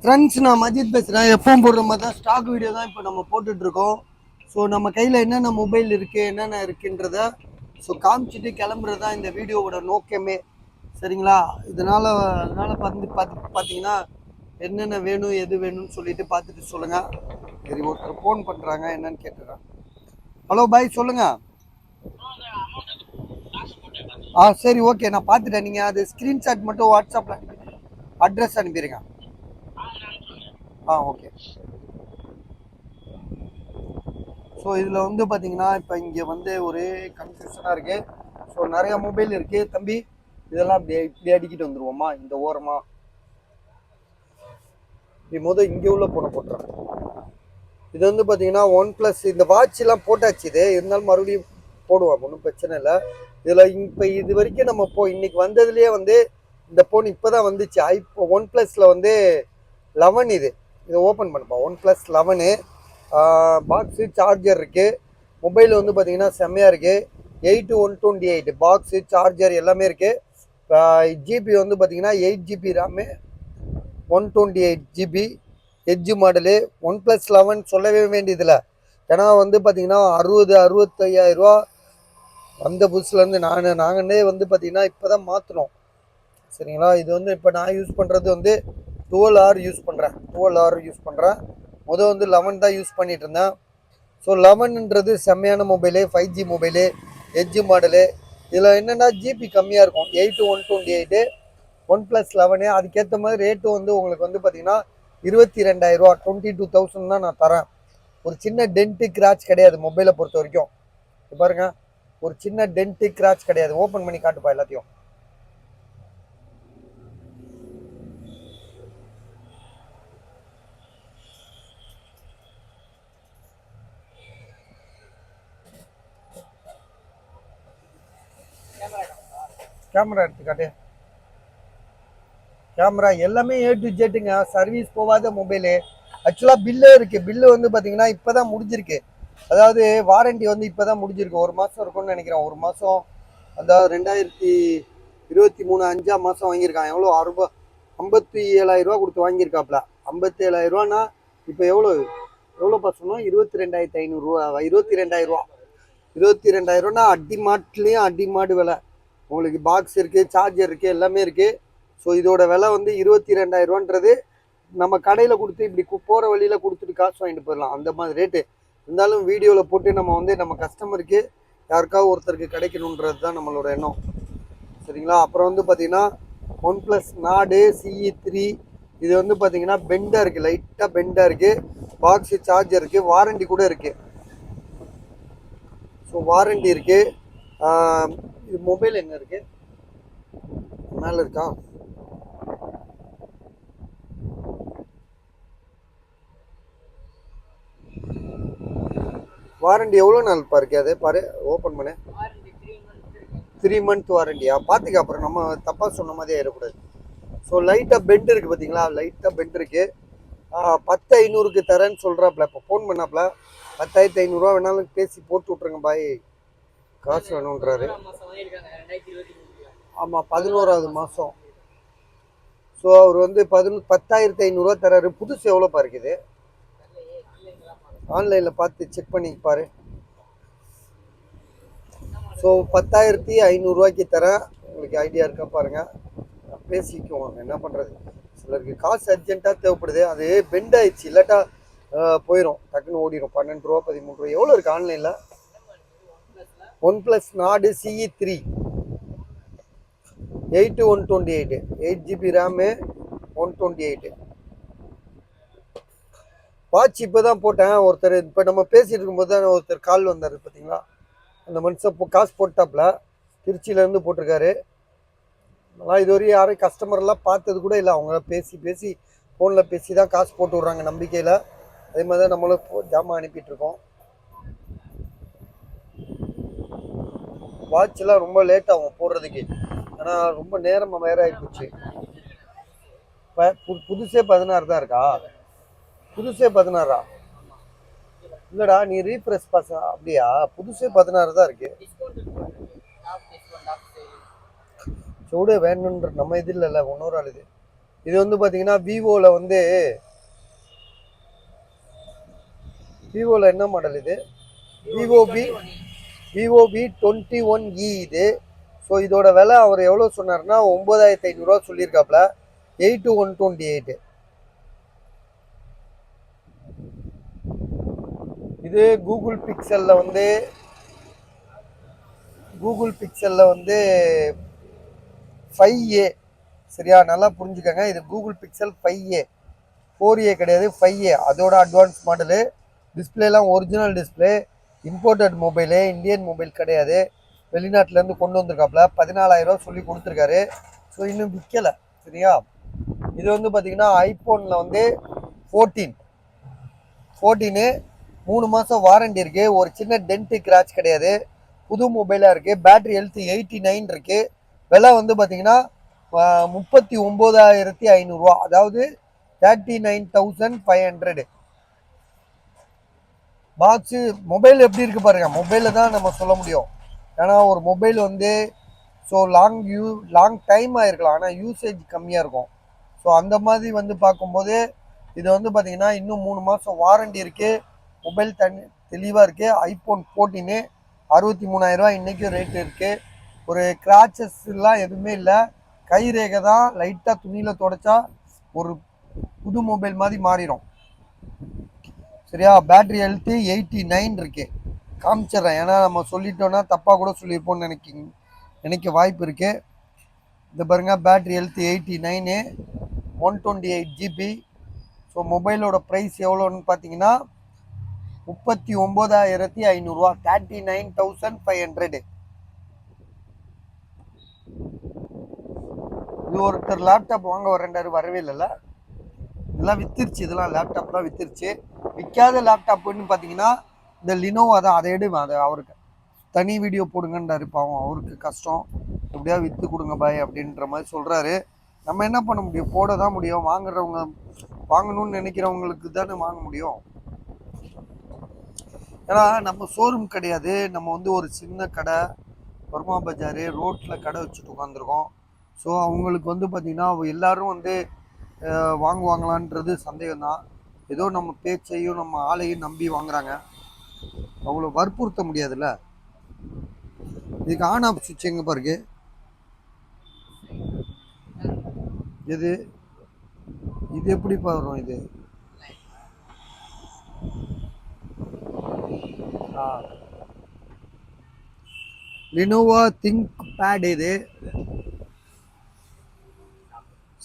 Friends, நான் மஜித் பேசுகிறேன். எப்பவும் போடுற மாதிரி தான் ஸ்டாக் வீடியோ தான் இப்போ நம்ம போட்டுட்ருக்கோம். ஸோ நம்ம கையில் என்னென்ன மொபைல் இருக்குது, என்னென்ன இருக்குன்றத காமிச்சிட்டு கிளம்புறது தான் இந்த வீடியோவோட நோக்கமே. சரிங்களா? அதனால் பார்த்தீங்கன்னா என்னென்ன வேணும், எது வேணும்னு சொல்லிட்டு பார்த்துட்டு சொல்லுங்கள். சரி, ஒருத்தர் ஃபோன் பண்ணுறாங்க, என்னன்னு கேட்டுறேன். ஹலோ பாய், சொல்லுங்கள். சரி, ஓகே, நான் பார்த்துட்டேன். நீங்கள் அது ஸ்க்ரீன்ஷாட் மட்டும் வாட்ஸ்அப்பில் அட்ரஸ் அனுப்பிடுங்க. ஓகே. ஸோ இதில் வந்து பார்த்தீங்கன்னா இப்போ இங்கே வந்து ஒரே கன்ஃபியூஷனாக இருக்குது. ஸோ நிறையா மொபைல் இருக்குது தம்பி. இதெல்லாம் இப்படி அடிக்கிட்டு வந்துடுவோமா இந்த ஓரமாக? இப்படி இங்கே உள்ள போட்டுறேன். இது வந்து பார்த்தீங்கன்னா OnePlus. இந்த வாட்ச்லாம் போட்டாச்சு. இது இருந்தாலும் மறுபடியும் போடுவோம், ஒன்றும் பிரச்சனை இல்லை. இதில் இப்போ இது வரைக்கும் நம்ம இன்னைக்கு வந்ததுலேயே வந்து இந்த ஃபோன் இப்போ தான் வந்துச்சு. OnePlusல வந்து 11. இதை ஓப்பன் பண்ணுப்பா. OnePlus 11 பாக்ஸு, சார்ஜர் இருக்குது. மொபைல் வந்து பார்த்தீங்கன்னா செம்மையாக இருக்குது. 8128 பாக்ஸு, சார்ஜர் எல்லாமே இருக்குது. ஜிபி வந்து பார்த்தீங்கன்னா 8 GB RAM, 128 GB edge model. OnePlus 11 சொல்லவே வேண்டியதில்லை. ஏன்னா வந்து பார்த்தீங்கன்னா 65,000 ரூபா வந்த புதுசுலேருந்து நாங்களே வந்து பார்த்தீங்கன்னா இப்போ தான் மாற்றினோம். சரிங்களா? இது வந்து இப்போ நான் யூஸ் பண்ணுறது வந்து 12R யூஸ் பண்ணுறேன். வந்து 11 தான் யூஸ் பண்ணிட்டு இருந்தேன். ஸோ 11ன்றது செம்மையான mobile, 5G mobile, edge model. இதில் என்னென்னா ஜிபி கம்மியாக இருக்கும். 8128 OnePlus 11. அதுக்கேற்ற மாதிரி ரேட்டும் வந்து உங்களுக்கு வந்து பார்த்தீங்கன்னா 22,000 ரூபா, 22,000 தான் நான் தரேன். ஒரு சின்ன டென்ட்டு கிராச் கிடையாது மொபைலை பொறுத்த வரைக்கும். பாருங்க, ஒரு சின்ன டென்ட்டு கிராச் கிடையாது. ஓப்பன் பண்ணி காட்டுப்பா எல்லாத்தையும். கேமரா எடுத்துக்காட்டு. கேமரா எல்லாமே A to Zங்க. சர்வீஸ் போகாத மொபைலு. ஆக்சுவலாக பில்லே இருக்குது. பில்லு வந்து பார்த்தீங்கன்னா இப்போ தான் முடிஞ்சிருக்கு. அதாவது வாரண்டி வந்து இப்போ தான் முடிஞ்சிருக்கு. 1 மாதம் இருக்கும்னு நினைக்கிறேன். 1 மாதம், அதாவது 2023 5ஆம் மாதம் வாங்கியிருக்கான். எவ்வளோ 57,000 ரூபா கொடுத்து வாங்கியிருக்காப்புல. 57,000 ரூபான்னா இப்போ எவ்வளோப்பா சொன்னோம்? 22,500 ரூபா. 22,000 ரூபா. 22,000 ரூபான்னா அடிமாடு விலை. உங்களுக்கு பாக்ஸ் இருக்குது, சார்ஜர் இருக்குது, எல்லாமே இருக்குது. ஸோ இதோட விலை வந்து 22,000 ரூபான்றது நம்ம கடையில் கொடுத்து இப்படி போகிற வழியில் கொடுத்துட்டு காசு வாங்கிட்டு போயிடலாம், அந்த மாதிரி ரேட்டு. இருந்தாலும் வீடியோவில் போட்டு நம்ம கஸ்டமருக்கு யாருக்காவது ஒருத்தருக்கு கிடைக்கணுன்றது தான் நம்மளோட எண்ணம். சரிங்களா? அப்புறம் வந்து பார்த்தீங்கன்னா OnePlus Nord CE3. இது வந்து பார்த்தீங்கன்னா பெண்டாக இருக்குது, லைட்டாக பெண்டாக இருக்குது. பாக்ஸு, சார்ஜர் இருக்குது, வாரண்டி கூட இருக்குது. ஸோ வாரண்டி இருக்குது. இது மொபைல் எங்கே இருக்குது? மேலே இருக்கா? வாரண்டி எவ்வளோ நாள் இருக்கு? அது பாரு, ஓப்பன் பண்ணு. 3 month வாரண்டியா? பார்த்துக்க, அப்புறம் நம்ம தப்பாக சொன்ன மாதிரி ஆயிடக்கூடாது. ஸோ லைட்டாக பெண்ட் இருக்குது பார்த்தீங்களா? லைட்டாக பெண்ட் இருக்குது. 10,500க்கு தரேன்னு சொல்கிறாப்புல. இப்போ ஃபோன் பண்ணாப்புல 10,500 ரூபா வேணாலும் பேசி போட்டு விட்ருங்க பாய், காசு வேணுன்றாரு. ஆமாம், 11ஆவது மாதம். ஸோ அவர் வந்து 10,500 ரூபா தராரு. புதுசு எவ்வளோப்பா இருக்குது? ஆன்லைனில் பார்த்து செக் பண்ணி பாரு. ஸோ 10,500 ரூபாய்க்கு தரேன். உங்களுக்கு ஐடியா இருக்கா பாருங்கள், பேசிக்குவோம். என்ன பண்ணுறது, சிலருக்கு காசு அர்ஜென்ட்டாக தேவைப்படுது. அது பெண்ட் ஆயிடுச்சு, இல்லாட்டா போயிடும், டக்குன்னு ஓடிடும். 12 ரூபா 13 ரூபா எவ்வளோ இருக்குது ஆன்லைனில்? OnePlus Nord CE3 8128 8 GB RAM, 128. Watch இப்போ தான் போட்டேன். ஒருத்தர் இப்போ நம்ம பேசிட்டு இருக்கும்போது தான் ஒருத்தர் கால் வந்தார் பார்த்தீங்களா? அந்த மனுஷன் இப்போ காசு போட்டாப்புல, திருச்சியிலேருந்து போட்டிருக்காரு. ஆனால் இதுவரையும் யாரும் கஸ்டமர்லாம் பார்த்தது கூட இல்லை. அவங்க பேசி ஃபோனில் பேசி தான் காசு போட்டு விட்றாங்க நம்பிக்கையில். அதே மாதிரி தான் நம்மளும் ஜாமான் அனுப்பிட்டுருக்கோம். வாட்செலாம் ரொம்ப லேட் ஆகும் போடுறதுக்கு, ஆனால் ரொம்ப நேரம் வேற ஆகிப்போச்சு. புதுசே 16 தான் இருக்கா? புதுசே 16ஆ? இல்லைடா, நீ ரீஃப்ரெஷ் பாஸ். அப்படியா? புதுசே 16 தான் இருக்கு. சூடு வேணுன்ற நம்ம இது இல்லைல்ல, இன்னொரு ஆள் இது. இது வந்து பார்த்தீங்கன்னா விவோவில் வந்து விவோவில் என்ன மாடல் இது? விவோவி 21E இது. ஸோ இதோட விலை அவர் எவ்வளோ சொன்னார்னா 9500 சொல்லியிருக்காப்ல. 8128. இது கூகுள் பிக்சலில் வந்து 5A. சரியா, நல்லா புரிஞ்சுக்கங்க. இது கூகுள் பிக்சல் 5A, 4A கிடையாது, 5A. அதோட அட்வான்ஸ் மாடலு. டிஸ்பிளேலாம் original display, imported mobile, Indian mobile கிடையாது. வெளிநாட்டிலேருந்து கொண்டு வந்திருக்காப்புல. 14000 சொல்லி கொடுத்துருக்காரு. ஸோ இன்னும் விற்கலை. சரியா, இது வந்து பார்த்தீங்கன்னா ஐஃபோனில் வந்து 14 3 மாதம் வாரண்டி இருக்குது. ஒரு சின்ன டென்ட்டு கிராச் கிடையாது. புது மொபைலாக இருக்குது. பேட்ரி ஹெல்த் 89 இருக்குது. விலை வந்து பார்த்தீங்கன்னா 39,500, அதாவது 39,500. பாக்ஸு மொபைல் எப்படி இருக்குது பாருங்கள். மொபைலில் தான் நம்ம சொல்ல முடியும். ஏன்னா ஒரு மொபைல் வந்து ஸோ லாங் டைம் ஆகிருக்கலாம், ஆனால் யூசேஜ் கம்மியாக இருக்கும். ஸோ அந்த மாதிரி வந்து பார்க்கும்போது இது வந்து பார்த்தீங்கன்னா இன்னும் 3 மாதம் வாரண்டி இருக்குது. மொபைல் தெளிவாக இருக்குது. ஐஃபோன் 14 63,000 இன்றைக்கும் ரேட்டு இருக்குது. ஒரு கிராச்சஸ்லாம் எதுவுமே இல்லை. கை ரேகை தான் லைட்டாக துணியில் தொடச்சா ஒரு புது மொபைல் மாதிரி மாறிடும். சரியா, பேட்ரி ஹெல்த்து 89 இருக்குது. காமிச்சிட்றேன், ஏன்னா நம்ம சொல்லிட்டோன்னா தப்பாக கூட சொல்லியிருப்போம்னு நினைக்க வாய்ப்பு இருக்குது. இந்த பாருங்க, பேட்ரி ஹெல்த்து 89, 128GB. ஸோ மொபைலோட ப்ரைஸ் எவ்வளோன்னு பார்த்தீங்கன்னா 39,500, 39,500. இது ஒருத்தர் லேப்டாப் வாங்க வரேன்டாரு, வரவே இல்லைல்ல. இதெல்லாம் வித்துருச்சு. இதெல்லாம் லேப்டாப்லாம் வித்துருச்சு. விற்காத லேப்டாப்புன்னு பார்த்தீங்கன்னா இந்த லினோவா தான். அதை எடுவேன். அதை அவருக்கு தனி வீடியோ போடுங்கன்றாரு. பாவம், அவருக்கு கஷ்டம். எப்படியாவது விற்று கொடுங்க பாய் அப்படின்ற மாதிரி சொல்கிறாரு. நம்ம என்ன பண்ண முடியும்? போட தான் முடியும். வாங்கணும்னு நினைக்கிறவங்களுக்கு தானே வாங்க முடியும். ஏன்னா நம்ம ஷோரூம் கிடையாது. நம்ம வந்து ஒரு சின்ன கடை, வர்மா பஜாரு ரோட்டில் கடை வச்சுட்டு உட்காந்துருக்கோம். ஸோ அவங்களுக்கு வந்து பார்த்திங்கன்னா எல்லோரும் வந்து வாங்குவாங்களான்றது சந்தேகம்தான். ஏதோ நம்ம பேச்சையும் நம்ம ஆளையும் நம்பி வாங்குறாங்க. அவ்வளோ வற்புறுத்த முடியாதுல்ல. இதுக்கு ஆன் ஆஃப் சுவிட்ச் எங்கே பாருங்க. இது எப்படிப்பா வரும்? இது லினோவா திங்க் பேட் இது.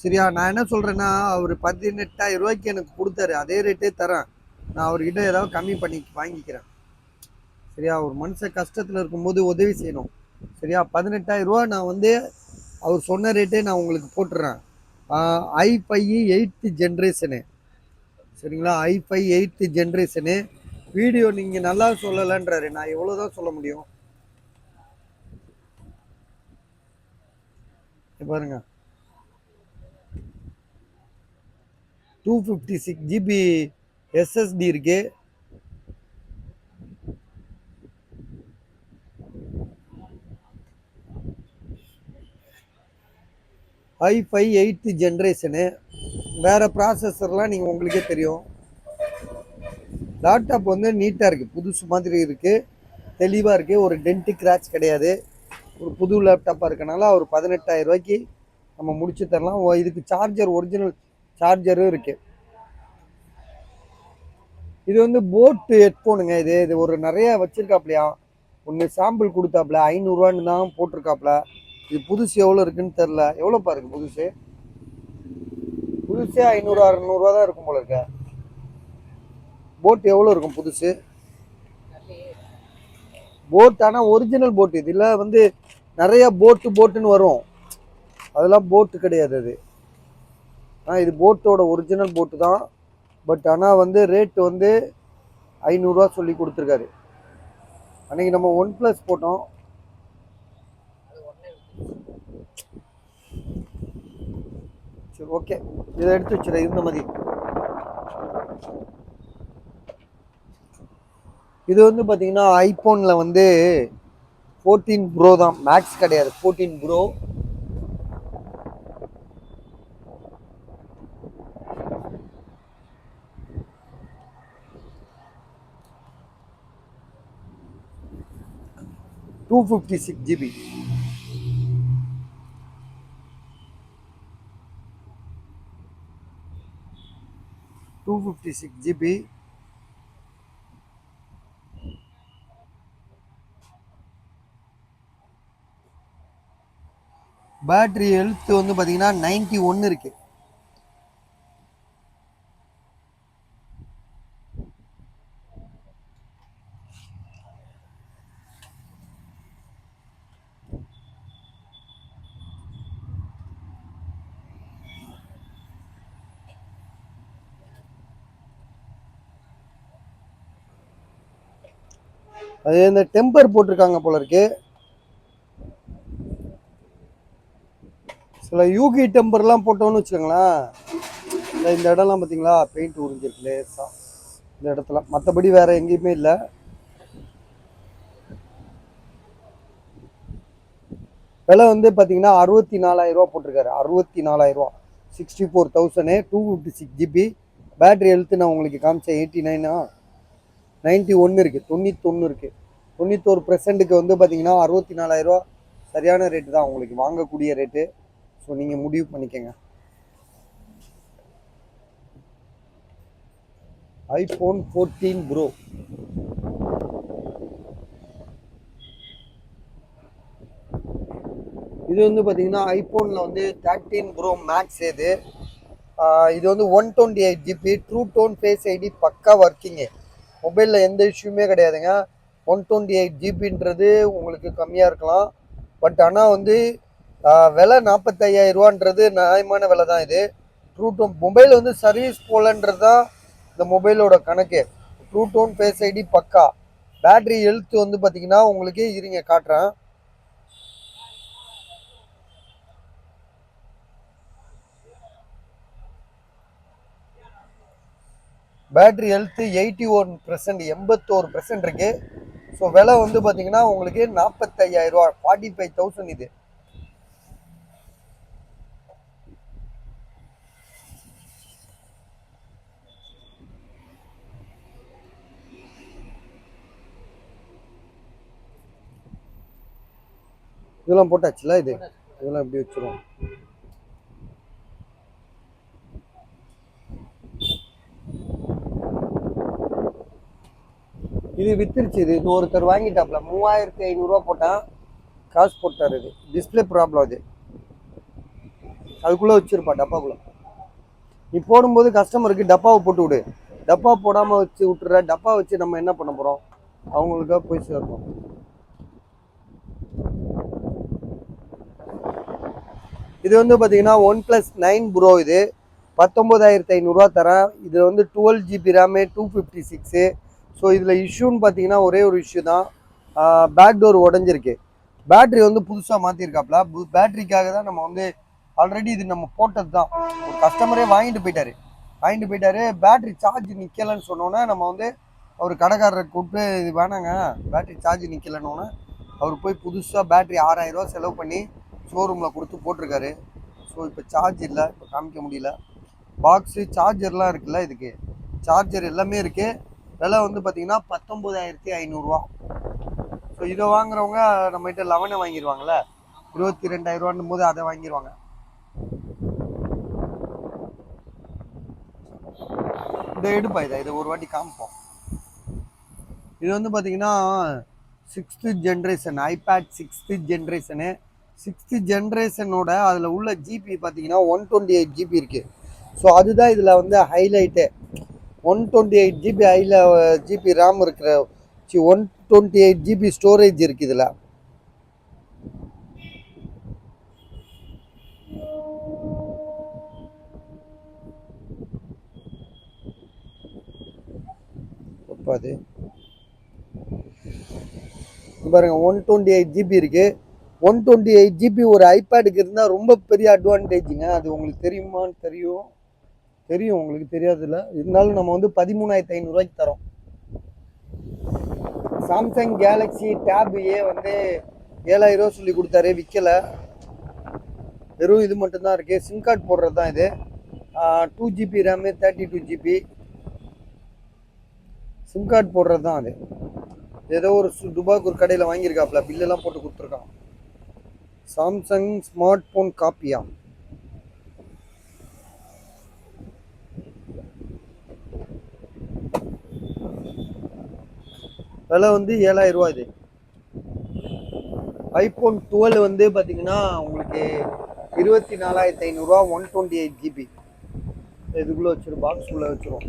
சரியா, நான் என்ன சொல்கிறேன்னா, அவர் 18,000 எனக்கு கொடுத்தாரு. அதே ரேட்டே தரேன். நான் அவர்கிட்ட ஏதாவது கம்மி பண்ணி வாங்கிக்கிறேன். சரியா, ஒரு மனுஷன் கஷ்டத்தில் இருக்கும்போது உதவி செய்யணும். சரியா, 18,000 நான் வந்து அவர் சொன்ன ரேட்டே நான் உங்களுக்கு போட்டுடுறேன். i5 8th generation. சரிங்களா, i5 8th ஜென்ரேஷனு. வீடியோ நீங்கள் நல்லா சொல்லலைன்றாரு. நான் எவ்வளோதான் சொல்ல முடியும்? பாருங்க, 256GB SSD இருக்கு. i5 8th generation. வேறு ப்ராசஸர்லாம் நீங்கள் உங்களுக்கே தெரியும். லேப்டாப் வந்து நீட்டாக இருக்குது, புதுசு மாதிரி இருக்குது, தெளிவாக இருக்குது. ஒரு டென்ட்டு கிராச் கிடையாது. ஒரு புது லேப்டாப்பாக இருக்கனால ஒரு 18,000 நம்ம முடிச்சு தரலாம். இதுக்கு சார்ஜர், ஒரிஜினல் சார்ஜரும் இருக்குது. இது வந்து போட் ஹெட்ஃபோனுங்க. இது ஒரு நிறைய வச்சுருக்காப்லையா. ஒன்று சாம்பிள் கொடுத்தாப்புல 500 தான் போட்டிருக்காப்புல. இது புதுசு எவ்வளோ இருக்குன்னு தெரில. எவ்வளோ பாருங்க புதுசே 500-600 தான் இருக்கும் போல இருக்க. போட் எவ்வளோ இருக்கும் புதுசு? போட், ஆனால் ஒரிஜினல் போட். இதில் வந்து நிறைய போட்டுன்னு வரும். அதெல்லாம் போட்டு கிடையாது அது. இது போட்டோட ஒரிஜினல் போட்டு தான். பட் ஆனால் வந்து ரேட்டு வந்து 500 சொல்லி கொடுத்துருக்காரு. அன்றைக்கி நம்ம OnePlus போட்டோம். சரி, ஓகே, இதை எடுத்து வச்சுரு. இந்த மாதிரி இது வந்து பார்த்தீங்கன்னா ஐஃபோனில் வந்து 14 ப்ரோ தான், மேக்ஸ் கிடையாது. 14 bro. 256 GB. 256 GB. Battery health வந்து பார்த்தீங்கன்னா 91 இருக்கு. அது இந்த டெம்பர் போட்டிருக்காங்க போல இருக்கு. சில யூகி டெம்பர்லாம் போட்டோம்னு வச்சுக்கோங்களேன், இந்த இடம்லாம் பார்த்தீங்களா பெயிண்ட் உறிஞ்சிருக்கு லேசாக இந்த இடத்துல, மற்றபடி வேற எங்கேயுமே இல்லை. விலை வந்து பார்த்தீங்கன்னா 64,000 ரூபா போட்டிருக்காரு. 64,000 64,000 256 GB. பேட்டரி ஹெல்த் நான் உங்களுக்கு காமிச்சேன் 89 91 இருக்கு, 91 இருக்கு. 91% வந்து பார்த்தீங்கன்னா 64,000 ரூபா சரியான ரேட்டு தான் உங்களுக்கு வாங்கக்கூடிய ரேட்டு. ஸோ நீங்கள் முடிவு பண்ணிக்கங்க. iPhone 14 Pro. இது வந்து பார்த்தீங்கன்னா ஐஃபோனில் வந்து 13 Pro Max இது வந்து 128 GB true tone face ID பக்கா ஒர்க்கிங்கு. மொபைலில் எந்த இஷ்யூமே கிடையாதுங்க. 128 GBன்றது உங்களுக்கு கம்மியாக இருக்கலாம், பட் ஆனால் வந்து விலை 45,000 ரூபான்றது நியாயமான விலை தான். இது ட்ரூ டோன் மொபைல் வந்து சர்வீஸ் போலன்றது தான் இந்த மொபைலோட கணக்கு. ட்ரூ டோன் ஃபேஸ் ஐடி பக்கா. பேட்டரி ஹெல்த் வந்து பார்த்தீங்கன்னா உங்களுக்கு இருங்க காட்டுறேன். பேட்டரி ஹெல்த் 81%, 81% இருக்கு. ஸோ விலை வந்து பார்த்தீங்கன்னா உங்களுக்கு 45,000 ரூபா, 45,000 இது. இதெல்லாம் போட்டாச்சுல, இதெல்லாம் எப்படி வச்சிருவோம். இது வித்துருச்சு. இது ஒருத்தர் வாங்கிட்டாப்ல 3,500 ரூபா போட்டான், காசு போட்டார். இது டிஸ்பிளே ப்ராப்ளம். அது அதுக்குள்ளே வச்சிருப்பா டப்பாக்குள்ள. நீ போடும்போது கஸ்டமருக்கு டப்பாவை போட்டு விடு. டப்பா போடாமல் வச்சு விட்டுற. டப்பா வச்சு நம்ம என்ன பண்ண போகிறோம், அவங்களுக்காக போய் சேர்க்கணும். இது வந்து பார்த்தீங்கன்னா OnePlus 9 Pro. இது 19,500 ரூபா தரேன். இது வந்து 12 GB RAM 256. ஸோ இதில் இஷ்யூன்னு பார்த்தீங்கன்னா ஒரே ஒரு இஷ்யூ தான், பேக் டோர் உடஞ்சிருக்கு. பேட்ரி வந்து புதுசாக மாற்றிருக்காப்ல. பேட்டரிக்காக தான் நம்ம வந்து ஆல்ரெடி இது நம்ம போட்டது தான். ஒரு கஸ்டமரே வாங்கிட்டு போயிட்டாரு. பேட்டரி சார்ஜ் நிற்கலைன்னு சொன்னோன்னே நம்ம வந்து அவர் கடைக்காரரை கூப்பிட்டு இது வேணாங்க பேட்டரி சார்ஜ் நிற்கலைன்னொன்னே அவர் போய் புதுசாக பேட்டரி 6,000 ரூபா செலவு பண்ணி ஷோரூமில் கொடுத்து போட்டிருக்காரு. ஸோ இப்போ சார்ஜ் இல்லை, இப்போ காமிக்க முடியல. பாக்ஸு சார்ஜர்லாம் இருக்குல்ல, இதுக்கு சார்ஜர் எல்லாமே இருக்குது. விலை வந்து பார்த்தீங்கன்னா 19,500 ரூபா. ஸோ இதை வாங்குறவங்க நம்மகிட்ட 11 வாங்கிடுவாங்கள்ல, 22,000 ரூபான்னும் போது அதை வாங்கிடுவாங்க. இதை எடுப்பா, இதை ஒரு வாட்டி காமிப்போம். இது வந்து பார்த்தீங்கன்னா 6th generation iPad 6th generation. 6th ஜென்ரேஷனோட அதில் உள்ள ஜிபி பார்த்தீங்கன்னா 128 GB இருக்குது. ஸோ அதுதான் இதில் வந்து ஹைலைட்டு. 128 GB ஜிபி ரேம் இருக்கிற 128 GB ஸ்டோரேஜ் இருக்குது இதில். அது பாருங்க 128 GB இருக்கு. 128 GB ஒரு ஐபேடுக்கு இருந்தால் ரொம்ப பெரிய அட்வான்டேஜுங்க. அது உங்களுக்கு தெரியுமான்னு தெரியும் உங்களுக்கு தெரியாதுல்ல. இருந்தாலும் நம்ம வந்து 13,500 ரூபாய்க்கு தரோம். சாம்சங் கேலக்ஸி டேப் வந்து 7,000 ரூபா சொல்லி கொடுத்தாரு, விற்கலை. வெறும் இது மட்டும்தான் இருக்குது. சிம் கார்டு போடுறது தான் இது. 2 GB RAM 32 GB sim card போடுறது தான் அது. ஏதோ ஒரு துபாய்க்கு ஒரு கடையில் வாங்கியிருக்காப்ல, பில்லெல்லாம் போட்டு கொடுத்துருக்கான். சாம்சங் ஸ்மார்ட் ஃபோன் காப்பியா? விலை வந்து 7000 ரூபா. இது ஐஃபோன் 12 வந்து பார்த்தீங்கன்னா உங்களுக்கு 24,500 128 GB. இதுக்குள்ளே வச்சிரும், பாக்ஸ்குள்ளே வச்சிரும்.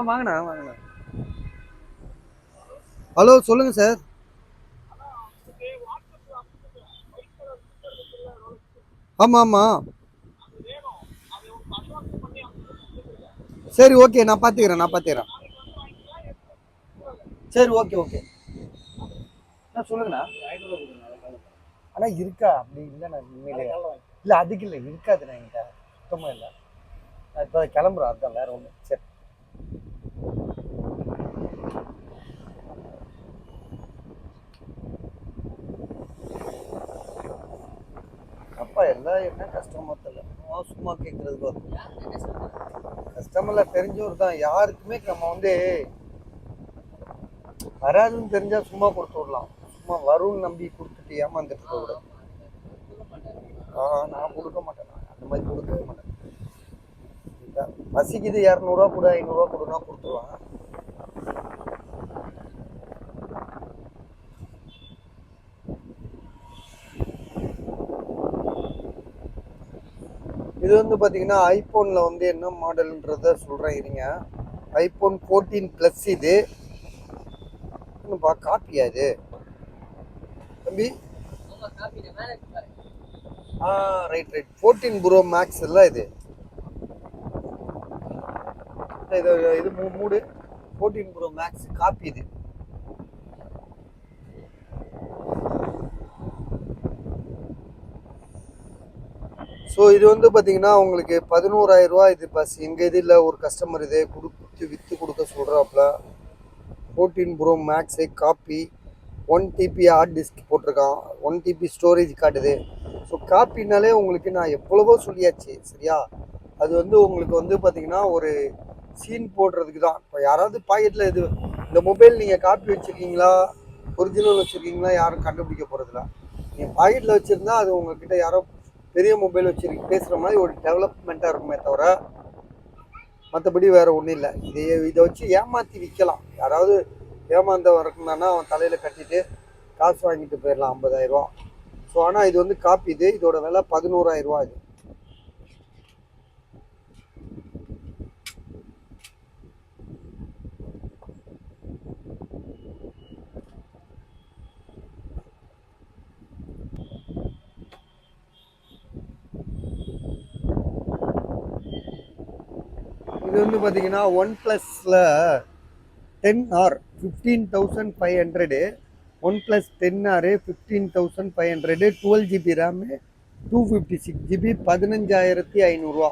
வாங்கண்ணா. ஹலோ, சொல்லுங்க சார். ஆமாம் ஆமாம். சரி, ஓகே, நான் பார்த்துக்கிறேன். சரி, ஓகே. சொல்லுங்கண்ணா. ஆனால் இருக்கா? அப்படி இல்லைண்ணா, உண்மையிலே இல்லை, அதுக்கு இல்லை, இருக்காதுண்ணா என்கிட்ட சுத்தமாக இல்லை. நான் இப்போ கிளம்புறேன், அதுதான், வேற ஒன்று. சரி. அப்பா எல்லாம் என்ன கஸ்டமர் தெரியல, சும்மா கேட்கறதுக்கு கஸ்டமர்ல தெரிஞ்சவர் தான். யாருக்குமே நம்ம வந்து வராதுன்னு தெரிஞ்சா சும்மா கொடுத்து விடலாம். சும்மா வரும்னு நம்பி கொடுத்துட்டு ஏமாந்துட்டு இருக்க கூடாது. நான் கொடுக்க மாட்டேன், அந்த மாதிரி கொடுக்கவே மாட்டேன். பசிக்குது, 200 ரூபா கொடு, 500 ரூபா கொடுனா கொடுத்துருவாங்க. இது வந்து பார்த்தீங்கன்னா ஐஃபோனில் வந்து என்ன மாடல்ன்றத சொல்கிறேன் இருங்க. IPhone 14 plus. இது காப்பியா இது தம்பி? ரைட் 14 ப்ரோ மேக்ஸ் இல்லை இது. இது மூடு 14 ப்ரோ மேக்ஸ் காப்பி இது. ஸோ இது வந்து பார்த்தீங்கன்னா உங்களுக்கு 11,000 ரூபா. இது பஸ் எங்கள் இதில் ஒரு கஸ்டமர் இது விற்று கொடுக்க சொல்கிறாப்புல. 14 pro max copy, 1 TB hard disk போட்டிருக்கான், 1 TB ஸ்டோரேஜ் காட்டுது. ஸோ காப்பினாலே உங்களுக்கு நான் எவ்வளவோ சொல்லியாச்சு, சரியா? அது வந்து உங்களுக்கு வந்து பார்த்தீங்கன்னா ஒரு சீன் போடுறதுக்கு தான். இப்போ யாராவது பாக்கெட்டில் இது இந்த மொபைல் நீங்கள் காப்பி வச்சுருக்கீங்களா, ஒரிஜினல் வச்சுருக்கீங்களா, யாரும் கண்டுபிடிக்க போகிறதில்ல. நீங்கள் பாக்கெட்டில் வச்சுருந்தா அது உங்ககிட்ட யாரோ பெரிய மொபைல் வச்சுருக்கு பேசுகிற மாதிரி ஒரு டெவலப்மெண்ட்டாக இருக்குமே தவிர மற்றபடி வேறு ஒன்றும் இல்லை. இதை வச்சு ஏமாற்றி விற்கலாம். யாராவது ஏமாந்த வரக்குனானா அவன் தலையில் கட்டிட்டு காசு வாங்கிட்டு போயிடலாம், 50,000 ரூபா. ஸோ ஆனால் இது வந்து காப்பி. இதோட விலை 11,000 ரூபா. இது வந்து பார்த்தீங்கன்னா ஒன் ப்ளஸில் 10R 15,500, 1+ 10R 15,500, 12 GB RAM, 256 GB, 15,500 ரூபா.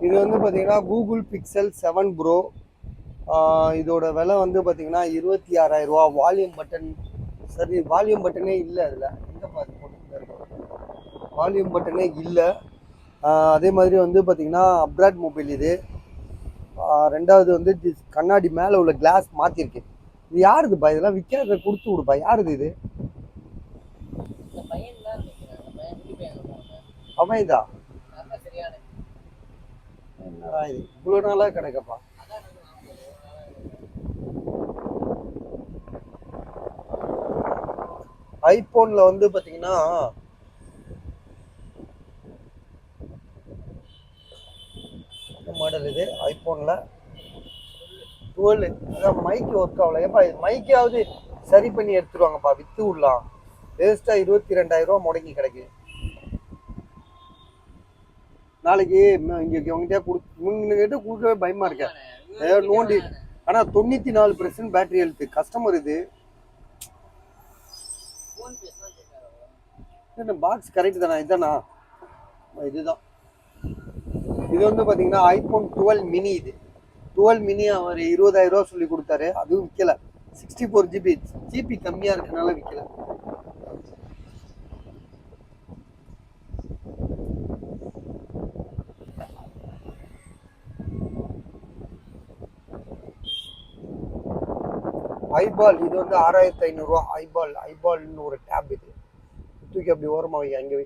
இது வந்து பார்த்தீங்கன்னா கூகுள் பிக்சல் 7 ப்ரோ. இதோட விலை வந்து பார்த்தீங்கன்னா 26,000 ரூபா. வால்யூம் பட்டன், சரி வால்யூம் பட்டனே இல்லை அதில். எங்கே பார்த்து போட்டு வால்யூம் பட்டனே இல்லை. அதே மாதிரி வந்து பார்த்தீங்கன்னா அப்ராட் மொபைல் இது. ரெண்டாவது வந்து கண்ணாடி மேலே உள்ள கிளாஸ் மாற்றிருக்கு. இது யாருதுப்பா? இதெல்லாம் விற்காத கொடுத்து விடுப்பா. யாருது இது? அமைதா? என்னடா இது இவ்வளோ நாளாக கிடைக்கப்பா? ஐபோன்ல வந்து பாத்தீங்கன்னா மாடல் இது ஐபோன்ல 12. அதான் மைக்கு ஒர்க் ஆகல. ஏப்பா இது மைக்காவது சரி பண்ணி எடுத்துருவாங்கப்பா, வித்து விடலாம். வேஸ்டா 22,000 ரூபா முடங்கி கிடைக்கு. நாளைக்கு இங்கே உங்ககிட்ட உங்ககிட்ட கொடுக்கவே பயமாக இருக்கேன் நோண்டி. ஆனால் 94% பேட்டரி ஹெல்த்து கஸ்டமர் இது. பாக்ஸ் கரெக்ட் தானே? இதுதானா? இதுதான். இது வந்து பார்த்தீங்கன்னா ஐஃபோன் 12 மினி. இது 12 மினி அவர் 20,000 ரூபா சொல்லி கொடுத்தாரு. அதுவும் விற்கல. 64 ஜிபி. ஜிபி கம்மியாக இருக்கனால விற்கல. ஐபால் இது வந்து 6,500 ரூபா. ஐபால்னு ஒரு டேப். இது தூக்கி அப்படி ஓரமாக வை, அங்கே வை.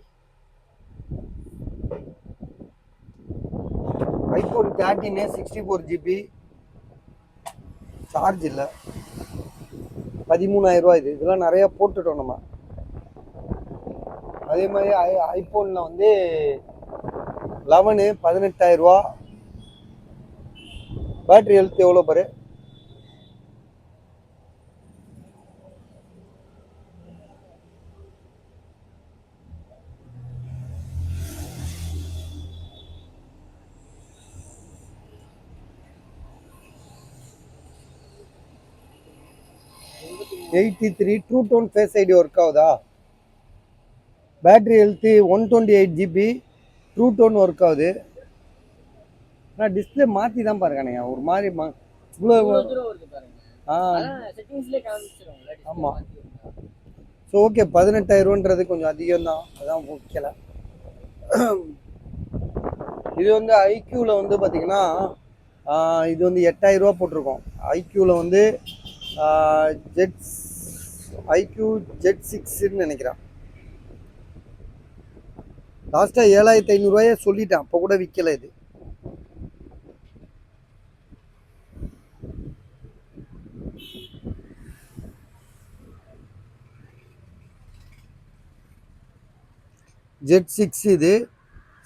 IPhone 13 64 GB. சார்ஜ் இல்லை. 13,000 ரூபா. இதெல்லாம் நிறையா போட்டுட்டோம் நம்ம. அதே மாதிரி ஐபோனில் வந்து 11 18,000 ரூபா. பேட்டரி ஹெல்த் எவ்வளோ பாரு. $83 true tone face ID work ஆகுதா? Battery health 128 GB. True tone work ஆகுது. நான் டிஸ்பிளே மாற்றி தான் பாருங்க. ஒரு மாதிரி இவ்வளோ. ஆமாம். ஸோ ஓகே, 18,000 கொஞ்சம் அதிகம் தான். அதான் முக்கியல. இது வந்து ஐக்யூவில் வந்து பார்த்தீங்கன்னா இது வந்து 8,000 ரூபா போட்டிருக்கோம். ஐக்யூவில் வந்து ஐக்யூ ஜெட் 6ன்னு நினைக்கிறேன். லாஸ்ட்டாக 7,500 ரூபாயே சொல்லிட்டேன். அப்போ கூட விற்கலை. இது ஜெட் 6. இது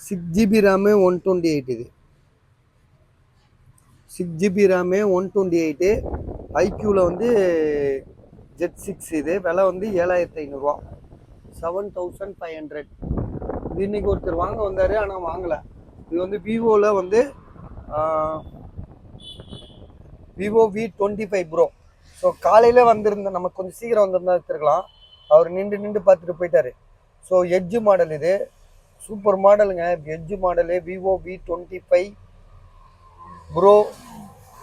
6 ஜிபி ரேமு 128. இது 6 ஜிபி ரேமு 128. ஐக்யூவில் வந்து ஜெட் 6. இது விலை வந்து 7,500 ரூபா. 7,500. இது இன்னைக்கு ஒருத்தர் வாங்க வந்தார், ஆனால் வாங்கலை. இது வந்து விவோவில் வந்து விவோ V25 ப்ரோ. ஸோ காலையில் வந்திருந்த நமக்கு கொஞ்சம் சீக்கிரம் வந்திருந்தா எடுத்துருக்கலாம். அவர் நின்று பார்த்துட்டு போயிட்டாரு. So edge model. இது சூப்பர் மாடலுங்க. Edge model Vivo V25 bro.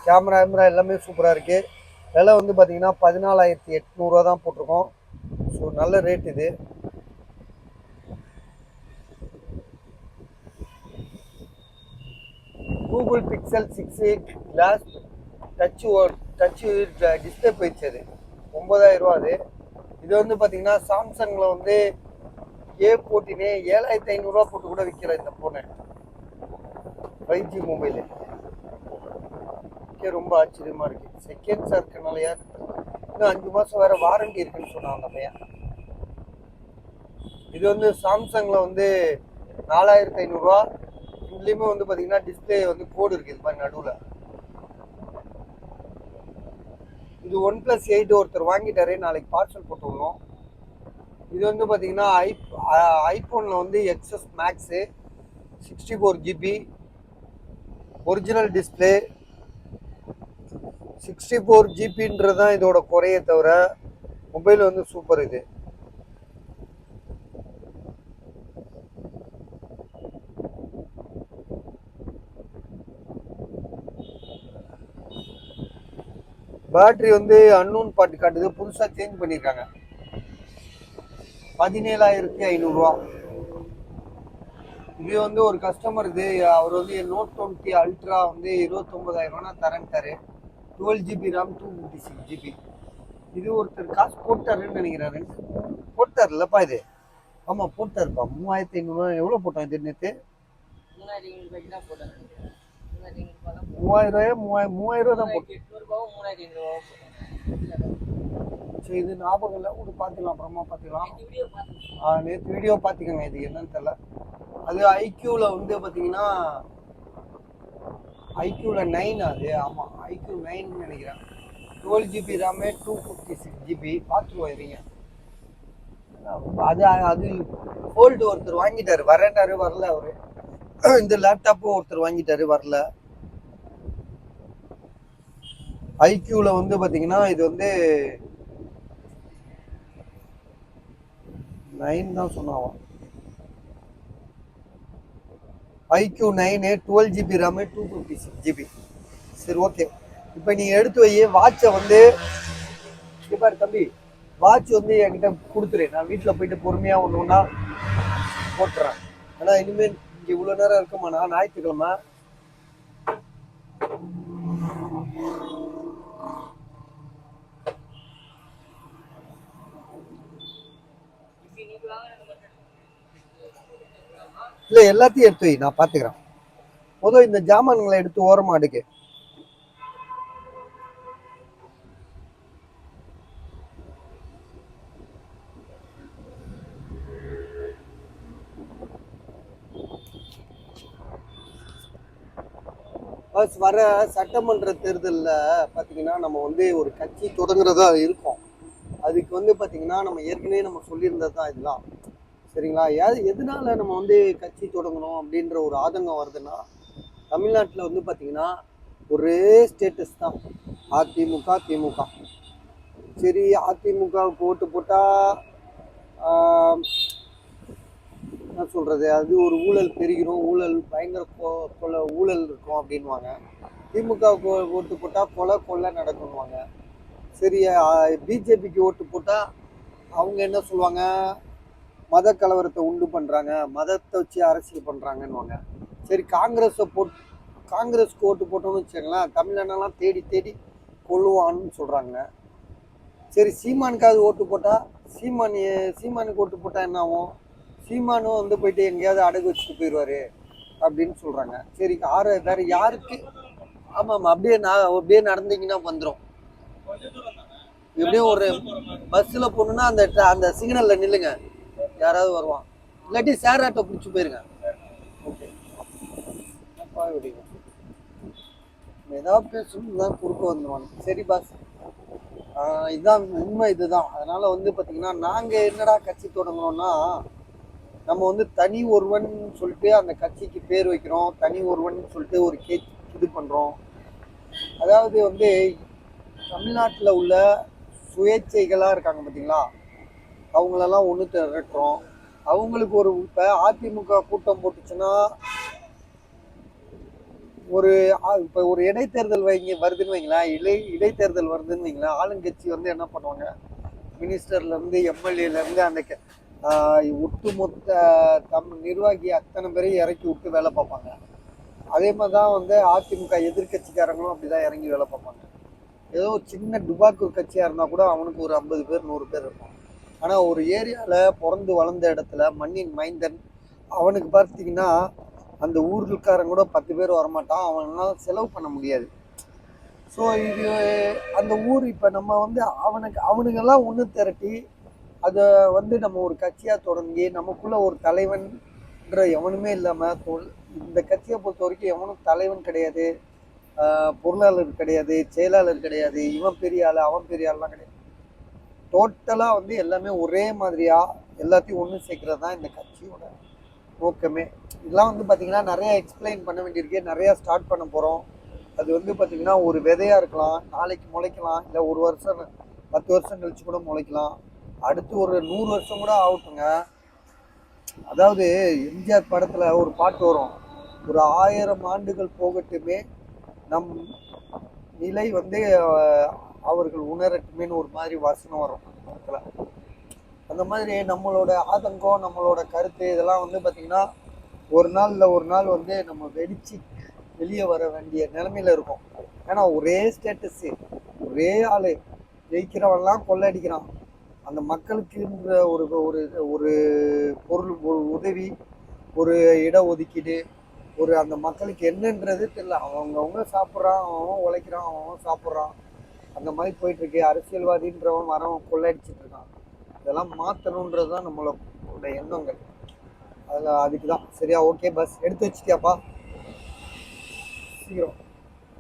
Camera எல்லாமே சூப்பராக இருக்குது. விலை வந்து பார்த்தீங்கன்னா 14,800 ரூபா தான் போட்டிருக்கோம். ஸோ நல்ல ரேட். இது Google Pixel 6 glass touch display போயிடுச்சு. அது 9,000 ரூபா. இது வந்து பார்த்தீங்கன்னா சாம்சங்கில் வந்து A14 7,500 ரூபா போட்டு கூட விற்கல இந்த ஃபோனு. 5G mobile. ரொம்ப ஆச்சரியமாக இருக்குது. செகண்ட்ஸாக இருக்கனாலயா இன்னும் 5 மாதம் வேறு வாரண்டி இருக்குன்னு சொன்னான் அந்த பையன். இது வந்து சாம்சங்கில் வந்து 4,500 ரூபா. இதுலேயுமே வந்து பார்த்தீங்கன்னா டிஸ்பிளே வந்து கோடு இருக்குது இது மாதிரி நடுவில். இது 1+8 ஒருத்தர் வாங்கிட்டாரு. நாளைக்கு பார்சல் போட்டு விடுவோம். இது வந்து பார்த்தீங்கன்னா ஐஃபோனில் வந்து XS maths 64 GB original display. 64 ஜிபின்றது தான் இதோட குறைய தவிர மொபைல் வந்து சூப்பர். இது பேட்டரி வந்து அன்னோன் பாட்டு காட்டுது. புதுசாக சேஞ்ச் பண்ணியிருக்காங்க. 17,500 ரூபா. இது வந்து ஒரு கஸ்டமர். இது அவர் வந்து Note 20 அல்ட்ரா வந்து 29,000 ரூபா தரேன்ட்டாரு. 12 ஜிபி RAM 256 ஜிபி. இது ஒருத்தர் காசு போட்டாருன்னு நினைக்கிறாரு. போட்டார்லப்பா இது. ஆமாம் போட்டாருப்பா. 3,500 ரூபா. எவ்வளோ போட்டோம் இது நேற்று? 3,000 ரூபாயா? 3,000 ரூபா தான் போட்டோம். சரி, இது ஞாபகம் இல்லை. ஒரு பார்த்துக்கலாம், அப்புறமா பார்த்துக்கலாம். நேற்று வீடியோ பார்த்துக்கோங்க. இது என்னன்னு தெரியல. அது ஐக்யூவில் வந்து பார்த்தீங்கன்னா ஐக்யூவில் 9. அது ஆமாம் ஐக்யூ 9 நினைக்கிறேன். 12 ஜிபி ரேமு 256 ஜிபி. பார்த்துருவோம் இருங்க. அது ஃபோல்டு ஒருத்தர் வாங்கிட்டார். வரேன்னாரு, வரல அவரு. இந்த லேப்டாப்பும் ஒருத்தர் வாங்கிட்டாரு, வரல. ஐக்யூல வந்து பாத்தீங்கன்னா இது வந்து 9 தான் சொன்னாவும். IQOO 9 12 GB RAM 256 GB. சரி ஓகே. இப்போ நீ எடுத்து வை வாட்சை வந்து. பாரு தம்பி, வாட்ச் வந்து என்கிட்ட கொடுத்துரு, நான் வீட்டில் போயிட்டு பொறுமையா ஒன்று ஒன்றா போட்டுறேன். ஆனா இனிமேல் இங்க இவ்வளவு நேரம் இருக்குமாண்ணா? ஞாயிற்றுக்கிழமை இல்ல, எல்லாத்தையும் எடுத்து வை, நான் பாத்துக்கிறேன். முதல் இந்த ஜாமான்களை எடுத்து ஓரமா அடுக்கு. பஸ் வர சட்டமன்ற தேர்தலில் பார்த்தீங்கன்னா நம்ம வந்து ஒரு கட்சி தொடங்குறதா இருக்கும். அதுக்கு வந்து பார்த்தீங்கன்னா நம்ம ஏற்கனவே நம்ம சொல்லியிருந்தது தான் இதெல்லாம், சரிங்களா? எதனால நம்ம வந்து கட்சி தொடங்கணும் அப்படின்ற ஒரு ஆதங்கம் வருதுன்னா, தமிழ்நாட்டில் வந்து பார்த்தீங்கன்னா ஒரே ஸ்டேட்டஸ் தான், அதிமுக திமுக. சரி, அதிமுகவுக்கு ஓட்டு போட்டால் என்ன சொல்கிறது, அது ஒரு ஊழல் பெருகிரும், ஊழல் பயங்கர கொலை ஊழல் இருக்கும் அப்படின்வாங்க. திமுகவுக்கு ஓட்டு போட்டால் கொலை நடக்கும்வாங்க. சரி, பிஜேபிக்கு ஓட்டு போட்டால் அவங்க என்ன சொல்லுவாங்க, மத கலவரத்தை உண்டு பண்ணுறாங்க, மதத்தை வச்சு அரசியல் பண்ணுறாங்கன்னுவாங்க. சரி, காங்கிரஸ்க்கு ஓட்டு போட்டோம்னு வச்சுக்கோங்களேன், தமிழனெல்லாம் தேடி தேடி கொள்ளுவான்னு சொல்கிறாங்க. சரி, சீமானுக்காவது ஓட்டு போட்டால் சீமானுக்கு ஓட்டு போட்டால் என்ன ஆகும், சீமானும் வந்து போயிட்டு எங்கேயாவது அடகு வச்சுட்டு போயிடுவாரு அப்படின்னு சொல்கிறாங்க. சரி, வேற யாருக்கு? ஆமாம், அப்படியே நடந்தீங்கன்னா வந்துடும். எப்படியும் ஒரு பஸ்ஸில் போகணுன்னா அந்த சிக்னலில் நில்லுங்க, யாராவது வருவான். இல்லாட்டி சேர் ஆட்டோ பிடிச்சி போயிருங்க. ஓகே, ஏதாவது பேசணும் தான் குறுக்க வந்துடுவாங்க. சரி பாஸ், இதுதான் உண்மை, இதுதான். அதனால வந்து பார்த்தீங்கன்னா நாங்கள் என்னடா கட்சி தொடங்குறோம்னா, நம்ம வந்து தனி ஒருவன் சொல்லிட்டு அந்த கட்சிக்கு பேர் வைக்கிறோம், தனி ஒருவன் சொல்லிட்டு ஒரு இது பண்ணுறோம். அதாவது வந்து தமிழ்நாட்டில் உள்ள சுயேட்சைகளாக இருக்காங்க பார்த்தீங்களா, அவங்களெல்லாம் ஒன்று திரட்டுறோம். அவங்களுக்கு ஒரு இப்போ அதிமுக கூட்டம் போட்டுச்சுன்னா, இப்போ ஒரு இடைத்தேர்தல் வருதுன்னு வைங்களேன், இடைத்தேர்தல் வருதுன்னு வைங்களேன், ஆளுங்கட்சி வந்து என்ன பண்ணுவாங்க, மினிஸ்டர்லேருந்து எம்எல்ஏலேருந்து அந்த ஒட்டுமொத்த நிர்வாகி அத்தனை பேரையும் இறக்கி விட்டு வேலை பார்ப்பாங்க. அதே மாதிரி தான் வந்து அதிமுக எதிர்கட்சிக்காரங்களும் அப்படிதான் இறங்கி வேலை பார்ப்பாங்க. ஏதோ சின்ன டுபாக்கூர் கட்சியாக இருந்தால் கூட அவனுக்கு ஒரு 50 பேர் 100 பேர் இருக்கும். ஆனால் ஒரு ஏரியாவில் பிறந்து வளர்ந்த இடத்துல மண்ணின் மைந்தன், அவனுக்கு பார்த்தீங்கன்னா அந்த ஊருக்காரன் கூட 10 பேர் வரமாட்டான், அவனால் செலவு பண்ண முடியாது. ஸோ இது அந்த ஊர் இப்போ நம்ம வந்து அவனுங்கெல்லாம் ஒன்று திரட்டி அதை வந்து நம்ம ஒரு கட்சியாக தொடங்கி நமக்குள்ள ஒரு தலைவன்ற எவனுமே இல்லாமல், இந்த கட்சியை பொறுத்த வரைக்கும் எவனும் தலைவன் கிடையாது, பொருளாளர் கிடையாது, செயலாளர் கிடையாது, இவன் பெரிய ஆள் அவன் பெரிய ஆள்லாம் கிடையாது. டோட்டலாக வந்து எல்லாமே ஒரே மாதிரியா எல்லாத்தையும் ஒன்று சேர்க்கறது தான் இந்த கட்சியோட நோக்கமே. இதெல்லாம் வந்து பார்த்தீங்கன்னா நிறைய எக்ஸ்பிளைன் பண்ண வேண்டியிருக்கு, நிறையா ஸ்டார்ட் பண்ண போகிறோம். அது வந்து பார்த்தீங்கன்னா ஒரு விதையாக இருக்கலாம், நாளைக்கு முளைக்கலாம், இல்லை ஒரு வருஷம் 10 வருஷம் கழிச்சு கூட முளைக்கலாம், அடுத்து ஒரு 100 வருஷம் கூட ஆகட்டுங்க. அதாவது எம்ஜிஆர் படத்தில் ஒரு பாட்டு வரும், ஒரு 1000 ஆண்டுகள் போகட்டுமே நம் நிலை வந்து அவர்கள் உணரட்டுமேன்னு ஒரு மாதிரி வசனம் வரும் படத்தில். அந்த மாதிரி நம்மளோட ஆதங்கம், நம்மளோட கருத்து இதெல்லாம் வந்து பார்த்திங்கன்னா ஒரு நாள் வந்து நம்ம வெடிச்சு வெளியே வர வேண்டிய நிலைமையில இருக்கும். ஏன்னா ஒரே ஸ்டேட்டஸு, ஒரே ஆள், ஜெயிக்கிறவன்லாம் கொள்ளடிக்கிறான். அந்த மக்களுக்குன்ற ஒரு ஒரு ஒரு பொருள், ஒரு உதவி, ஒரு இட ஒதுக்கீடு, ஒரு அந்த மக்களுக்கு என்னன்றது தெரியல. அவங்கவுங்க சாப்பிட்றான், அவன் உழைக்கிறான், அவன் சாப்பிட்றான், அந்த மாதிரி போயிட்டுருக்கு. அரசியல்வாதின்றவன் வரவன் கொள்ளடிச்சிட்டு இருக்கான். இதெல்லாம் மாற்றணுன்றது தான் நம்மளோட எண்ணங்கள். அதுக்கு தான். சரியா? ஓகே, பஸ் எடுத்து வச்சுட்டியாப்பா? சீக்கிரம்.